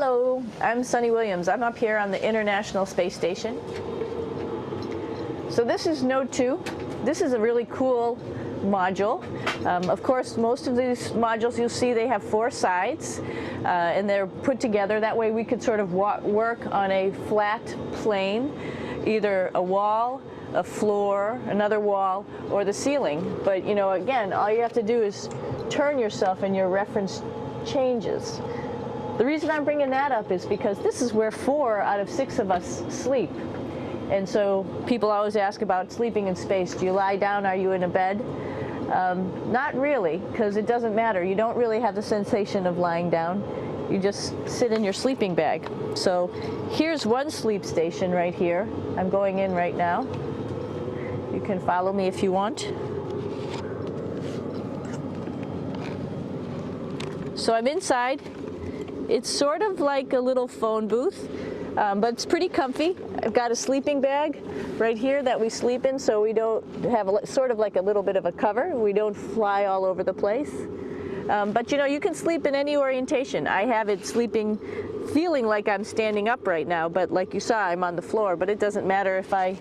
Hello, I'm Sunny Williams. I'm up here on the International Space Station. So this is Node 2. This is a really cool module. Of course, most of these modules you'll see they have 4 sides and they're put together. That way we could sort of work on a flat plane, either a wall, a floor, another wall, or the ceiling. But you know, again, all you have to do is turn yourself and your reference changes. The reason I'm bringing that up is because this is where 4 out of 6 of us sleep. And so people always ask about sleeping in space. Do you lie down? Are you in a bed? Not really, because it doesn't matter. You don't really have the sensation of lying down. You just sit in your sleeping bag. So here's one sleep station right here. I'm going in right now. You can follow me if you want. So I'm inside. It's sort of like a little phone booth, but it's pretty comfy. I've got a sleeping bag right here that we sleep in, so we don't have sort of like a little bit of a cover. We don't fly all over the place. But you know, you can sleep in any orientation. I have it sleeping, feeling like I'm standing up right now, but like you saw, I'm on the floor. But it doesn't matter if I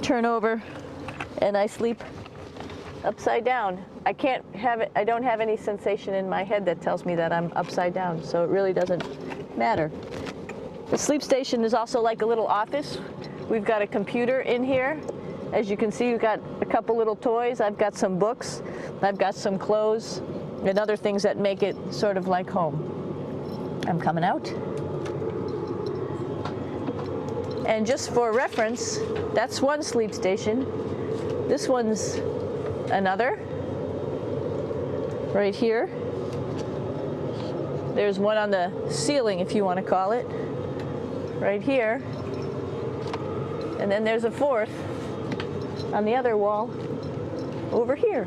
turn over and I sleep upside down. I don't have any sensation in my head that tells me that I'm upside down, so it really doesn't matter. The sleep station is also like a little office. We've got a computer in here. As you can see, we've got a couple little toys. I've got some books. I've got some clothes and other things that make it sort of like home. I'm coming out. And just for reference, that's one sleep station. This one's another. Right here. There's one on the ceiling, if you want to call it. Right here. And then there's a 4th on the other wall over here.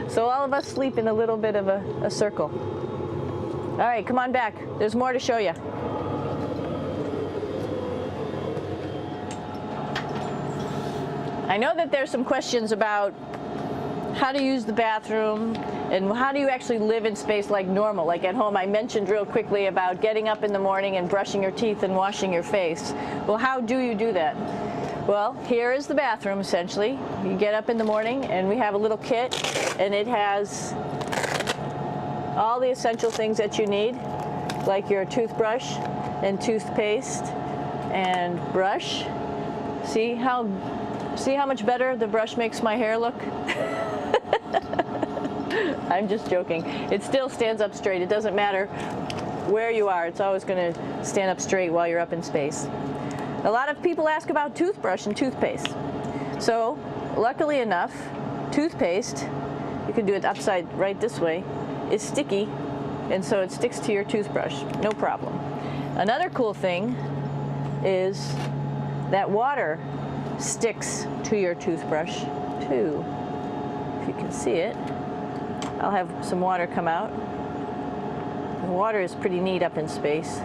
So all of us sleep in a little bit of a circle. All right, come on back. There's more to show you. I know that there's some questions about how to use the bathroom and how do you actually live in space like normal, like at home. I mentioned real quickly about getting up in the morning and brushing your teeth and washing your face. Well, how do you do that? Well, here is the bathroom essentially. You get up in the morning and we have a little kit and it has all the essential things that you need, like your toothbrush and toothpaste and brush. See how much better the brush makes my hair look? I'm just joking. It still stands up straight. It doesn't matter where you are. It's always going to stand up straight while you're up in space. A lot of people ask about toothbrush and toothpaste. So, luckily enough, toothpaste, you can do it upside right this way, is sticky, and so it sticks to your toothbrush. No problem. Another cool thing is that water sticks to your toothbrush too. If you can see it, I'll have some water come out. The water is pretty neat up in space.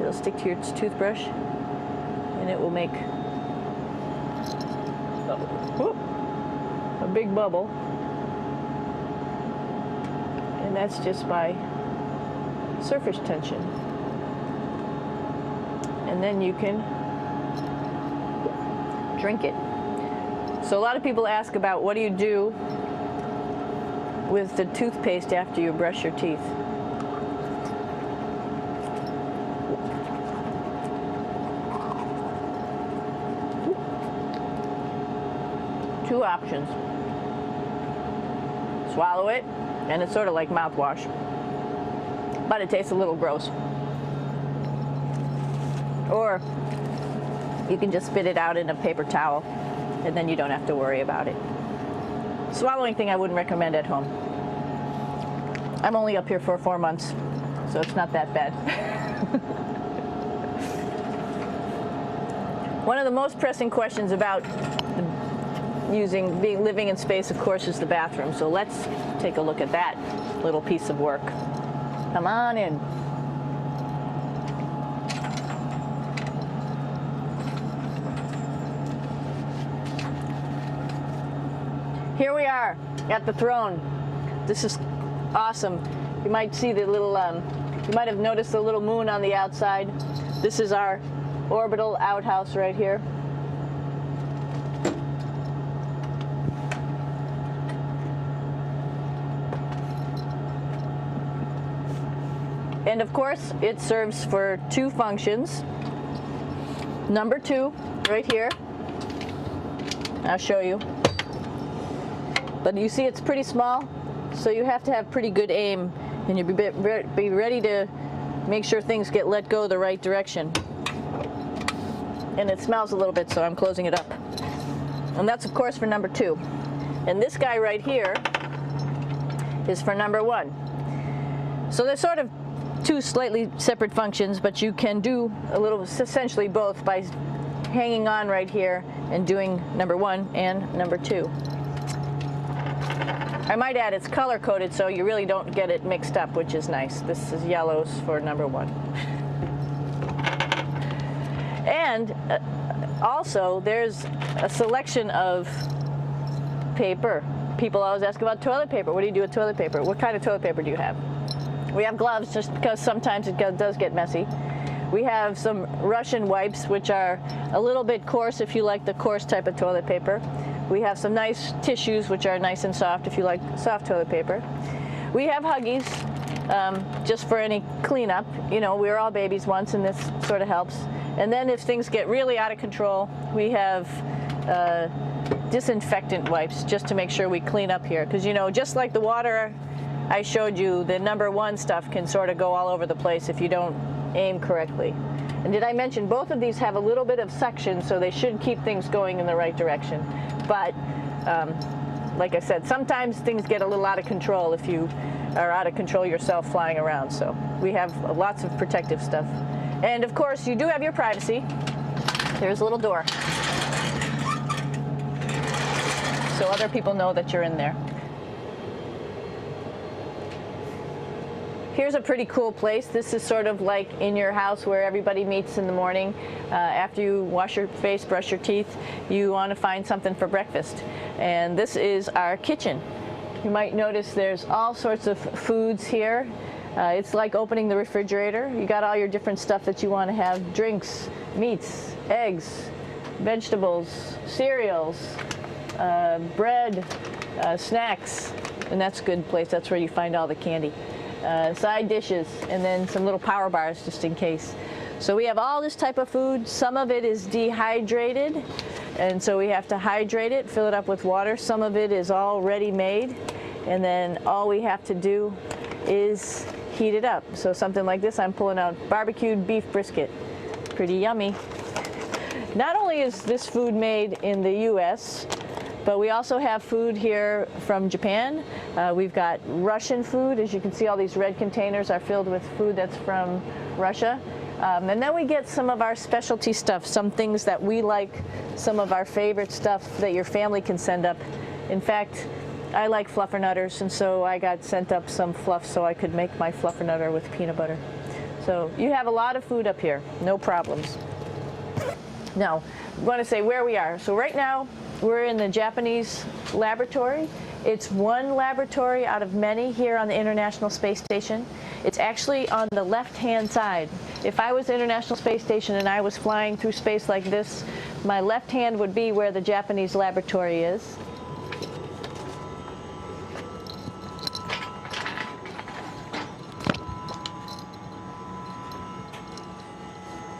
It'll stick to your toothbrush and it will make a big bubble. And that's just by surface tension. And then you can drink it. So a lot of people ask about what do you do with the toothpaste after you brush your teeth. Two options. Swallow it, and it's sort of like mouthwash, but it tastes a little gross. Or you can just spit it out in a paper towel, and then you don't have to worry about it. Swallowing thing I wouldn't recommend at home. I'm only up here for 4 months, so it's not that bad. One of the most pressing questions about living in space, of course, is the bathroom. So let's take a look at that little piece of work. Come on in. Here we are at the throne. This is awesome. You might see the little You might have noticed the little moon on the outside. This is our orbital outhouse right here. And of course, it serves for two functions. Number two, right here. I'll show you. But you see it's pretty small, so you have to have pretty good aim, and you'll be ready to make sure things get let go the right direction. And it smells a little bit, so I'm closing it up. And that's of course for number two. And this guy right here is for number one. So they're sort of two slightly separate functions, but you can do a little, essentially both, by hanging on right here and doing number one and number two. I might add it's color coded, so you really don't get it mixed up, which is nice. This is yellows for number one. And also there's a selection of paper. People always ask about toilet paper. What do you do with toilet paper? What kind of toilet paper do you have? We have gloves, just because sometimes it does get messy. We have some Russian wipes, which are a little bit coarse if you like the coarse type of toilet paper. We have some nice tissues, which are nice and soft if you like soft toilet paper. We have Huggies, just for any cleanup. You know, we were all babies once, and this sort of helps. And then if things get really out of control, we have disinfectant wipes, just to make sure we clean up here. Because, you know, just like the water I showed you, the number one stuff can sort of go all over the place if you don't aim correctly. And did I mention both of these have a little bit of suction, so they should keep things going in the right direction. But like I said, sometimes things get a little out of control if you are out of control yourself flying around. So we have lots of protective stuff. And of course, you do have your privacy. There's a little door, so other people know that you're in there. Here's a pretty cool place. This is sort of like in your house where everybody meets in the morning. After you wash your face, brush your teeth, you want to find something for breakfast. And this is our kitchen. You might notice there's all sorts of foods here. It's like opening the refrigerator. You got all your different stuff that you want to have: drinks, meats, eggs, vegetables, cereals, bread, snacks. And that's a good place. That's where you find all the candy. Side dishes, and then some little power bars just in case. So we have all this type of food. Some of it is dehydrated, and so we have to hydrate it, fill it up with water. Some of it is already made, and then all we have to do is heat it up. So something like this, I'm pulling out barbecued beef brisket. Pretty yummy. Not only is this food made in the US, but we also have food here from Japan. We've got Russian food. As you can see, all these red containers are filled with food that's from Russia. And then we get some of our specialty stuff, some things that we like, some of our favorite stuff that your family can send up. In fact, I like fluffernutters, and so I got sent up some fluff so I could make my fluffernutter with peanut butter. So you have a lot of food up here, no problems. Now, I want to say where we are. So right now, we're in the Japanese laboratory. It's one laboratory out of many here on the International Space Station. It's actually on the left-hand side. If I was International Space Station and I was flying through space like this, my left hand would be where the Japanese laboratory is.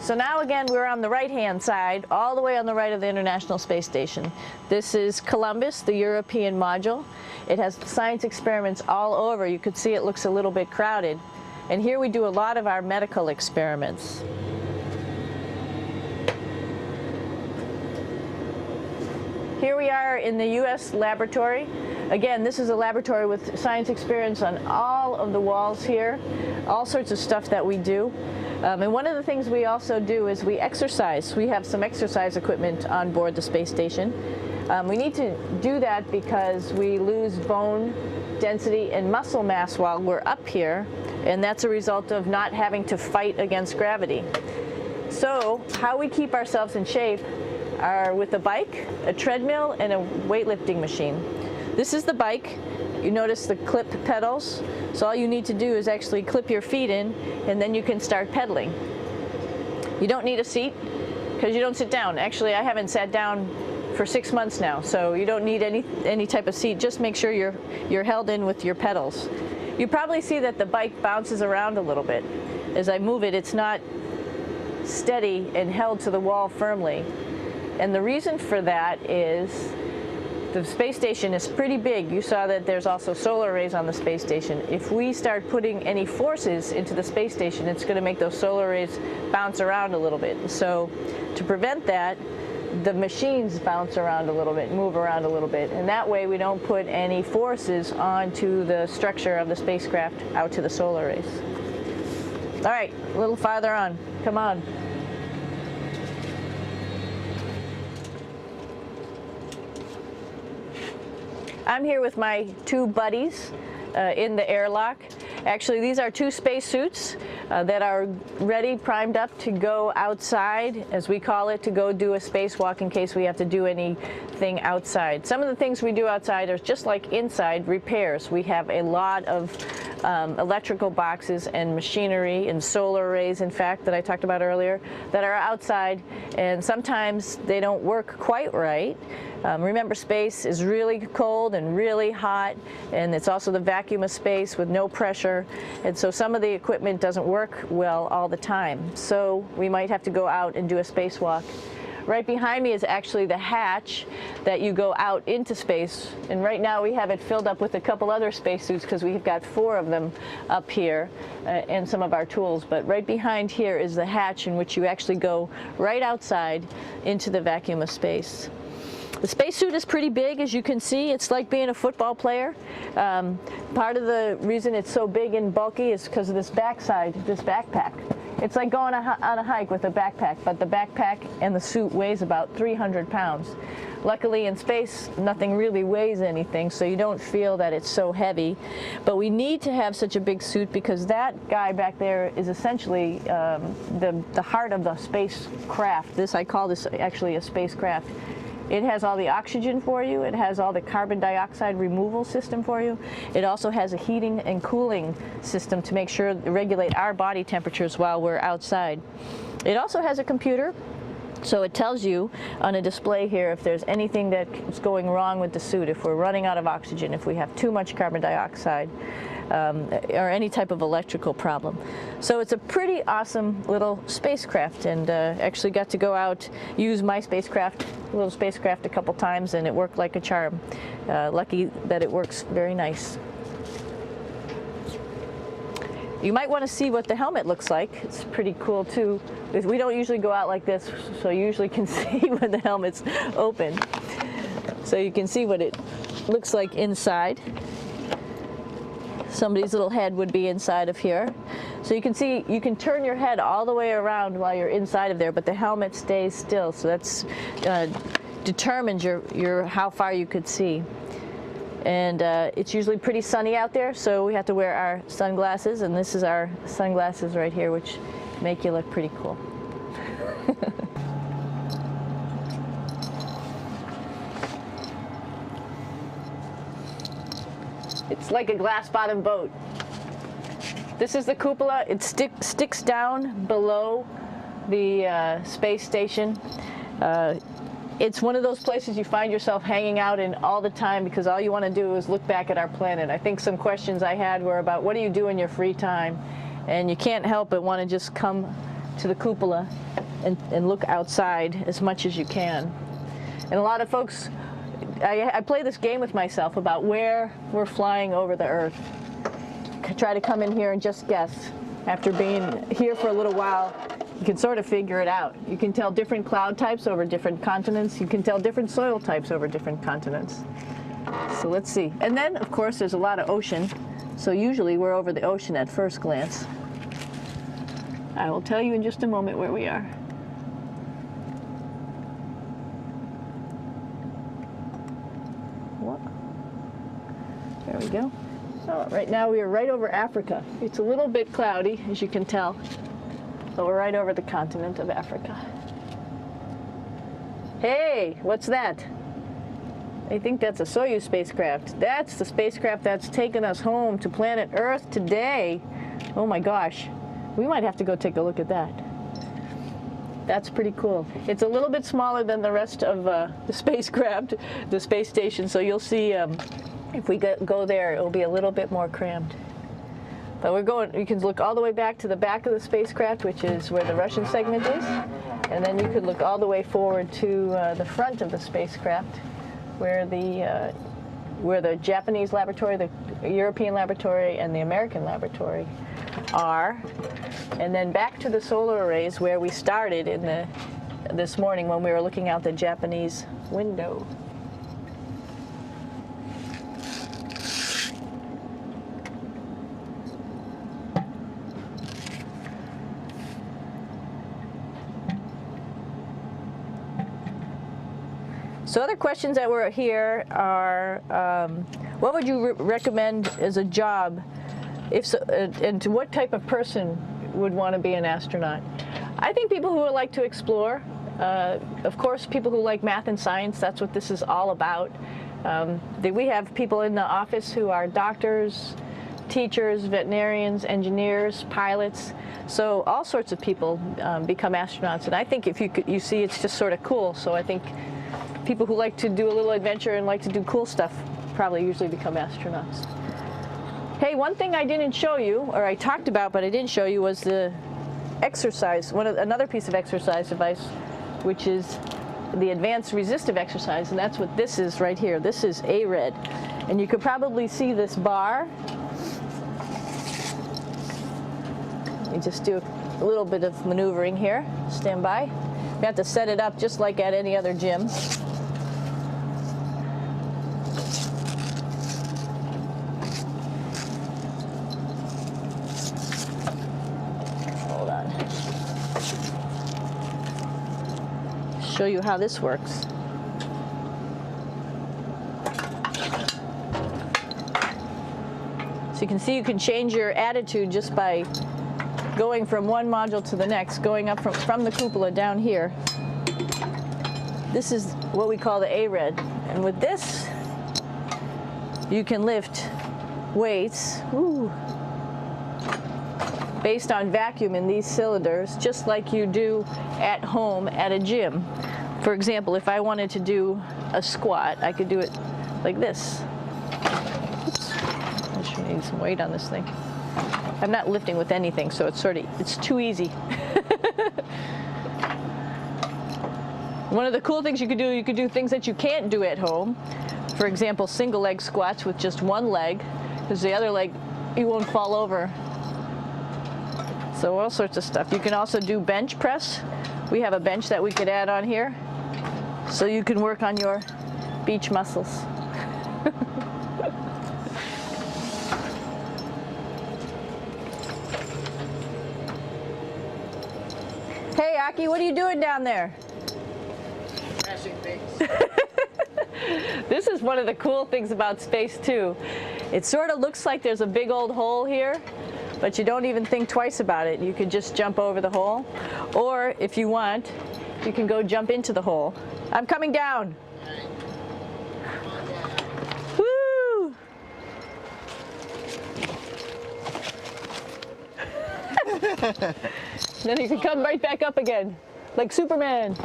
So now again, we're on the right-hand side, all the way on the right of the International Space Station. This is Columbus, the European module. It has science experiments all over. You could see it looks a little bit crowded. And here we do a lot of our medical experiments. Here we are in the U.S. laboratory. Again, this is a laboratory with science experiments on all of the walls here, all sorts of stuff that we do. And one of the things we also do is we exercise. We have some exercise equipment on board the space station. We need to do that because we lose bone density and muscle mass while we're up here, and that's a result of not having to fight against gravity. So how we keep ourselves in shape are with a bike, a treadmill, and a weightlifting machine. This is the bike. You notice the clip pedals? So all you need to do is actually clip your feet in, and then you can start pedaling. You don't need a seat because you don't sit down. Actually, I haven't sat down for 6 months now, so you don't need any type of seat. Just make sure you're held in with your pedals. You probably see that the bike bounces around a little bit. As I move it, it's not steady and held to the wall firmly. And the reason for that is the space station is pretty big. You saw that there's also solar arrays on the space station. If we start putting any forces into the space station, it's going to make those solar arrays bounce around a little bit. So to prevent that, the machines bounce around a little bit, move around a little bit, and that way we don't put any forces onto the structure of the spacecraft out to the solar arrays. All right, a little farther on. Come on. I'm here with my two buddies in the airlock. Actually, these are two spacesuits that are ready, primed up to go outside, as we call it, to go do a spacewalk in case we have to do anything outside. Some of the things we do outside are just like inside, repairs. We have a lot of electrical boxes and machinery and solar arrays, in fact, that I talked about earlier, that are outside, and sometimes they don't work quite right. Remember, space is really cold and really hot, and it's also the vacuum of space with no pressure, and so some of the equipment doesn't work well all the time. So we might have to go out and do a spacewalk. Right behind me is actually the hatch that you go out into space, and right now we have it filled up with a couple other spacesuits because we've got 4 of them up here and some of our tools. But right behind here is the hatch in which you actually go right outside into the vacuum of space. The spacesuit is pretty big, as you can see. It's like being a football player. Part of the reason it's so big and bulky is because of this backside, this backpack. It's like going on a hike with a backpack, but the backpack and the suit weighs about 300 pounds. Luckily in space, nothing really weighs anything, so you don't feel that it's so heavy. But we need to have such a big suit because that guy back there is essentially the heart of the spacecraft. I call this actually a spacecraft. It has all the oxygen for you. It has all the carbon dioxide removal system for you. It also has a heating and cooling system to make sure to regulate our body temperatures while we're outside. It also has a computer, so it tells you on a display here if there's anything that's going wrong with the suit, if we're running out of oxygen, if we have too much carbon dioxide, or any type of electrical problem. So it's a pretty awesome little spacecraft, and actually got to go out, use my little spacecraft a couple times, and it worked like a charm. Lucky that it works very nice. You might want to see what the helmet looks like. It's pretty cool too. We don't usually go out like this, so you usually can see when the helmet's open. So you can see what it looks like inside. Somebody's little head would be inside of here. So you can see, you can turn your head all the way around while you're inside of there, but the helmet stays still. So that's determines how far you could see. And it's usually pretty sunny out there, so we have to wear our sunglasses, and this is our sunglasses right here, which make you look pretty cool. It's like a glass-bottom boat. This is the cupola. It sticks down below the space station. It's one of those places you find yourself hanging out in all the time because all you want to do is look back at our planet. I think some questions I had were about what do you do in your free time? And you can't help but want to just come to the cupola and look outside as much as you can. And a lot of folks, I play this game with myself about where we're flying over the Earth. Try to come in here and just guess. After being here for a little while, you can sort of figure it out. You can tell different cloud types over different continents. You can tell different soil types over different continents. So let's see. And then, of course, there's a lot of ocean. So usually we're over the ocean at first glance. I will tell you in just a moment where we are. What? There we go. So right now we are right over Africa. It's a little bit cloudy, as you can tell. But we're right over the continent of Africa. Hey, what's that? I think that's a Soyuz spacecraft. That's the spacecraft that's taken us home to planet Earth today. Oh my gosh. We might have to go take a look at that. That's pretty cool. It's a little bit smaller than the rest of the spacecraft, the space station, so you'll see if we go there, it'll be a little bit more crammed. But we're going, you can look all the way back to the back of the spacecraft, which is where the Russian segment is, and then you could look all the way forward to the front of the spacecraft, where the Japanese laboratory, the European laboratory, and the American laboratory are, and then back to the solar arrays where we started in this morning when we were looking out the Japanese window. So other questions that were here are, what would you recommend as a job, and to what type of person would want to be an astronaut? I think people who would like to explore, of course people who like math and science, that's what this is all about. We have people in the office who are doctors, teachers, veterinarians, engineers, pilots, so all sorts of people become astronauts, and I think if you see it's just sort of cool, so I think people who like to do a little adventure and like to do cool stuff probably usually become astronauts. Hey, one thing I didn't show you, or I talked about but I didn't show you, was the exercise, another piece of exercise device, which is the advanced resistive exercise, and that's what this is right here. This is ARED, and you could probably see this bar. Let me just do a little bit of maneuvering here. Stand by. You have to set it up just like at any other gym. Show you how this works. So you can see you can change your attitude just by going from one module to the next, going up from the cupola down here. This is what we call the ARED, and with this you can lift weights based on vacuum in these cylinders, just like you do at home at a gym. For example, if I wanted to do a squat, I could do it like this. Oops. I should need some weight on this thing. I'm not lifting with anything, so it's too easy. One of the cool things you could do things that you can't do at home. For example, single leg squats with just one leg, because the other leg, you won't fall over. So all sorts of stuff. You can also do bench press. We have a bench that we could add on here, so you can work on your beach muscles. Hey, Aki, what are you doing down there? Crashing things. This is one of the cool things about space, too. It sort of looks like there's a big old hole here, but you don't even think twice about it. You could just jump over the hole, or if you want, you can go jump into the hole. I'm coming down. Woo! Then you can come right back up again, like Superman.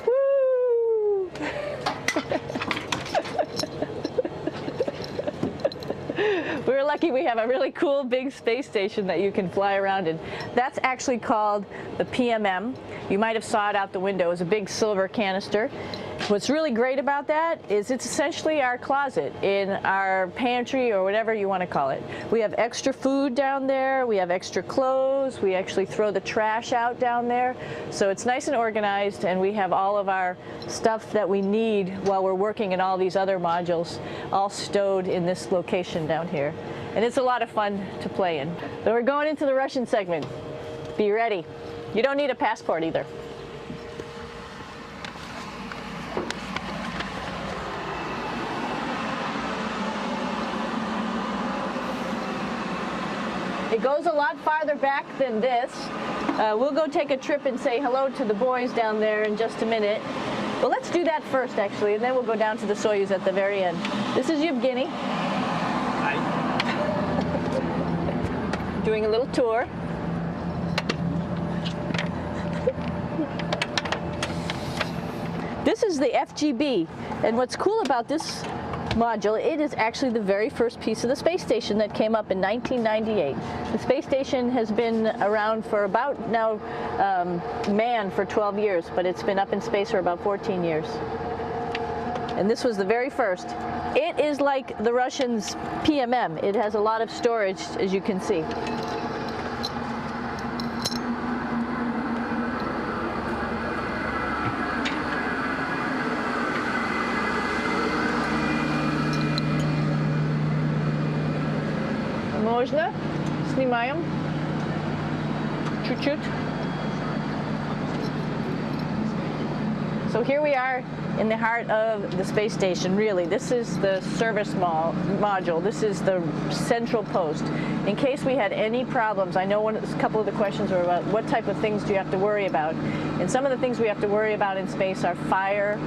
Woo! We're lucky we have a really cool big space station that you can fly around in. That's actually called the PMM. You might have saw it out the window. It's a big silver canister. What's really great about that is it's essentially our closet in our pantry, or whatever you want to call it. We have extra food down there, we have extra clothes, we actually throw the trash out down there. So it's nice and organized, and we have all of our stuff that we need while we're working in all these other modules all stowed in this location down here. And it's a lot of fun to play in. So we're going into the Russian segment. Be ready. You don't need a passport either. It goes a lot farther back than this. We'll go take a trip and say hello to the boys down there in just a minute. Well, let's do that first, actually, and then we'll go down to the Soyuz at the very end. This is Yevgeny. Hi. Doing a little tour. This is the FGB, and what's cool about this module, it is actually the very first piece of the space station that came up in 1998. The space station has been around for about now manned for 12 years, but it's been up in space for about 14 years. And this was the very first. It is like the Russians' PMM. It has a lot of storage, as you can see. Можно? Снимаем. Чуть-чуть. So here we are in the heart of the space station, really. This is the service module. This is the central post. In case we had any problems, I know a couple of the questions were about what type of things do you have to worry about. And some of the things we have to worry about in space are fire.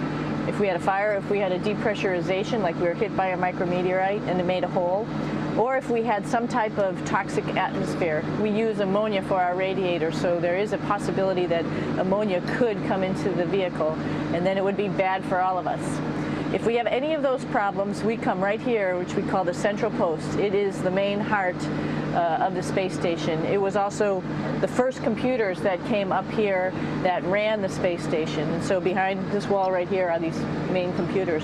If we had a fire, if we had a depressurization, like we were hit by a micrometeorite and it made a hole, or if we had some type of toxic atmosphere. We use ammonia for our radiator, so there is a possibility that ammonia could come into the vehicle, and then it would be bad for all of us. If we have any of those problems, we come right here, which we call the central post. It is the main heart of the space station. It was also the first computers that came up here that ran the space station, and so behind this wall right here are these main computers.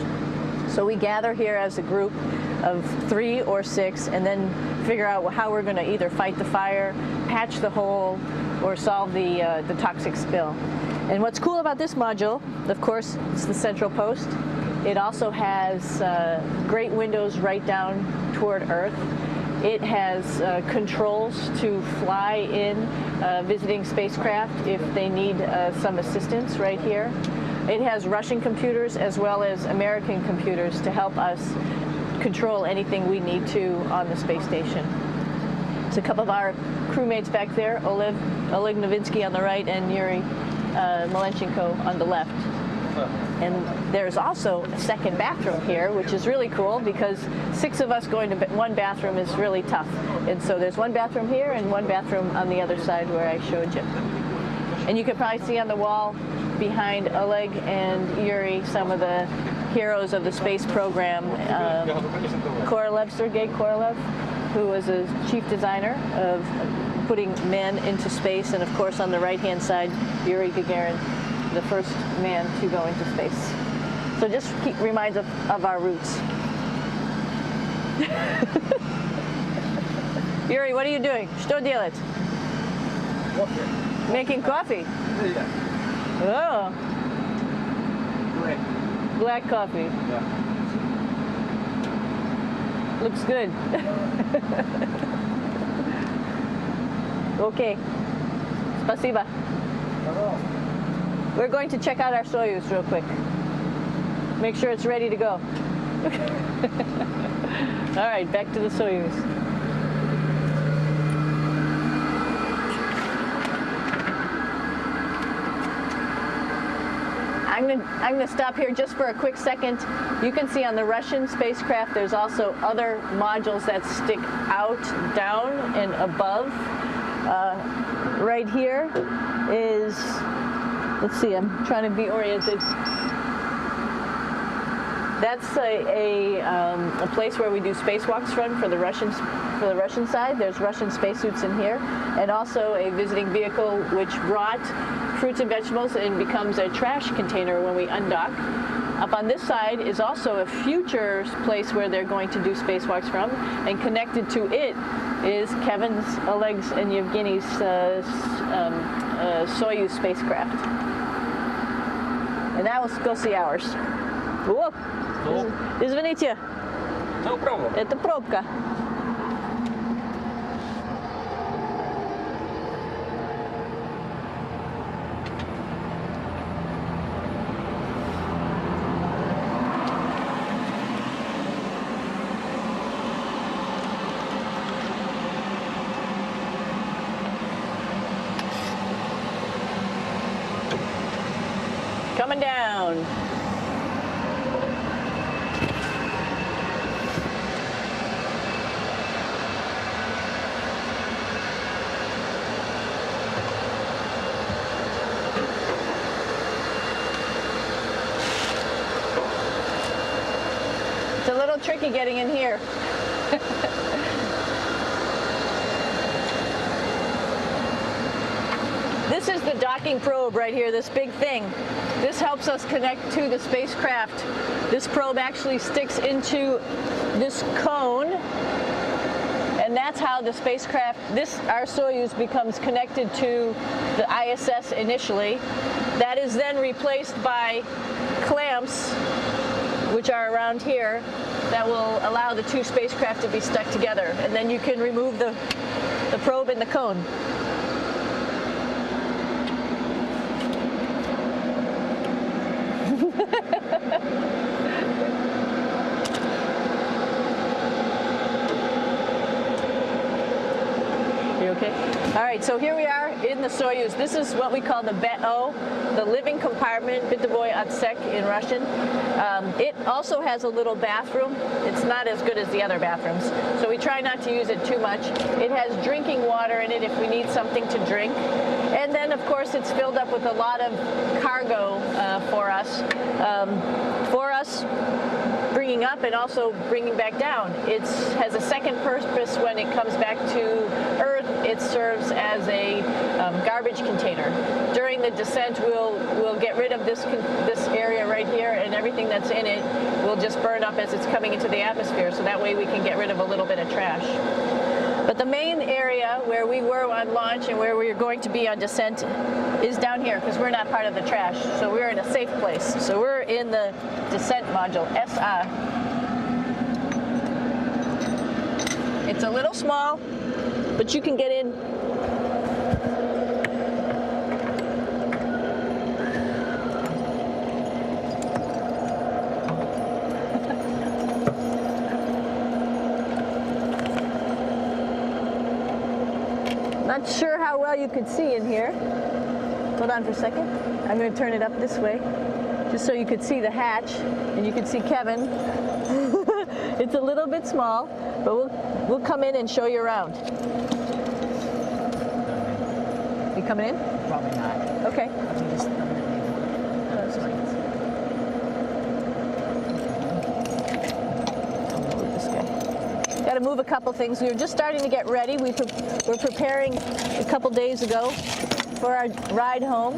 So we gather here as a group of 3 or 6 and then figure out how we're going to either fight the fire, patch the hole, or solve the toxic spill. And what's cool about this module, of course, it's the central post. It also has great windows right down toward Earth. It has controls to fly in visiting spacecraft if they need some assistance right here. It has Russian computers as well as American computers to help us control anything we need to on the space station. It's a couple of our crewmates back there, Oleg Novinsky on the right and Yuri Malenchenko on the left. And there's also a second bathroom here, which is really cool because 6 of us going to one bathroom is really tough. And so there's one bathroom here and one bathroom on the other side where I showed you. And you can probably see on the wall behind Oleg and Yuri some of the heroes of the space program. Korolev, Sergei Korolev, who was a chief designer of putting men into space, and of course on the right-hand side, Yuri Gagarin, the first man to go into space. So just reminds us of our roots. Yuri, what are you doing? Что делать? Making coffee. Oh. Black coffee. Yeah. Looks good. Okay. Спасибо. We're going to check out our Soyuz real quick. Make sure it's ready to go. All right, back to the Soyuz. I'm going to stop here just for a quick second. You can see on the Russian spacecraft there's also other modules that stick out, down, and above. Right here is, let's see, I'm trying to be oriented. That's a place where we do spacewalks from for the Russian side. There's Russian spacesuits in here, and also a visiting vehicle which brought fruits and vegetables and becomes a trash container when we undock. Up on this side is also a future place where they're going to do spacewalks from, and connected to it is Kevin's, Oleg's, and Yevgeny's Soyuz spacecraft. And now let's go see ours. Whoa. Извините. No problem. Это пробка. Coming down. down. It's a little tricky getting in here. This is the docking probe right here, this big thing. This helps us connect to the spacecraft. This probe actually sticks into this cone, and that's how the spacecraft, our Soyuz, becomes connected to the ISS initially. That is then replaced by clamps, which are around here, that will allow the two spacecraft to be stuck together. And then you can remove the probe and the cone. You okay? All right, so here we are in the Soyuz. This is what we call the BEO, the living compartment, Bytovoy Otsek in Russian. It also has a little bathroom. It's not as good as the other bathrooms, so we try not to use it too much. It has drinking water in it if we need something to drink. And then, of course, it's filled up with a lot of cargo for us. Bringing up and also bringing back down. It has a second purpose when it comes back to Earth. It serves as a garbage container. During the descent, we'll get rid of this area right here, and everything that's in it will just burn up as it's coming into the atmosphere, so that way we can get rid of a little bit of trash. But the main area where we were on launch and where we're going to be on descent is down here, because we're not part of the trash. So we're in a safe place. So we're in the descent module, SA. It's a little small, but you can get in. Not sure how well you could see in here. Hold on for a second. I'm going to turn it up this way, just so you could see the hatch and you could see Kevin. It's a little bit small, but we'll come in and show you around. You coming in? Probably not. Okay. Got to move a couple things. We were just starting to get ready. We're preparing a couple days ago for our ride home.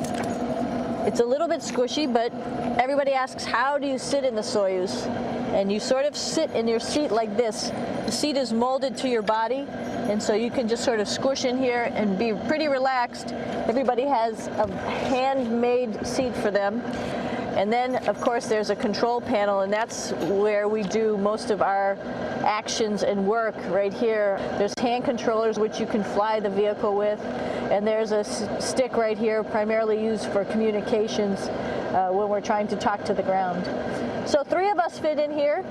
It's a little bit squishy, but everybody asks, how do you sit in the Soyuz? And you sort of sit in your seat like this. The seat is molded to your body, and so you can just sort of squish in here and be pretty relaxed. Everybody has a handmade seat for them. And then, of course, there's a control panel, and that's where we do most of our actions and work right here. There's hand controllers, which you can fly the vehicle with, and there's a stick right here, primarily used for communications when we're trying to talk to the ground. So 3 of us fit in here.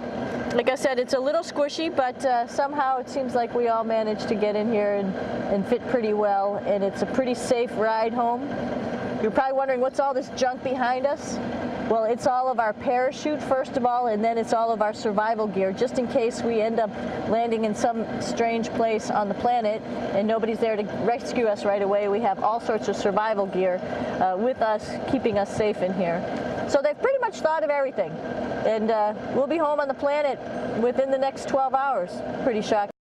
Like I said, it's a little squishy, but somehow it seems like we all managed to get in here and fit pretty well, and it's a pretty safe ride home. You're probably wondering, what's all this junk behind us? Well, it's all of our parachute, first of all, and then it's all of our survival gear, just in case we end up landing in some strange place on the planet and nobody's there to rescue us right away. We have all sorts of survival gear with us, keeping us safe in here. So they've pretty much thought of everything. And we'll be home on the planet within the next 12 hours. Pretty shocking.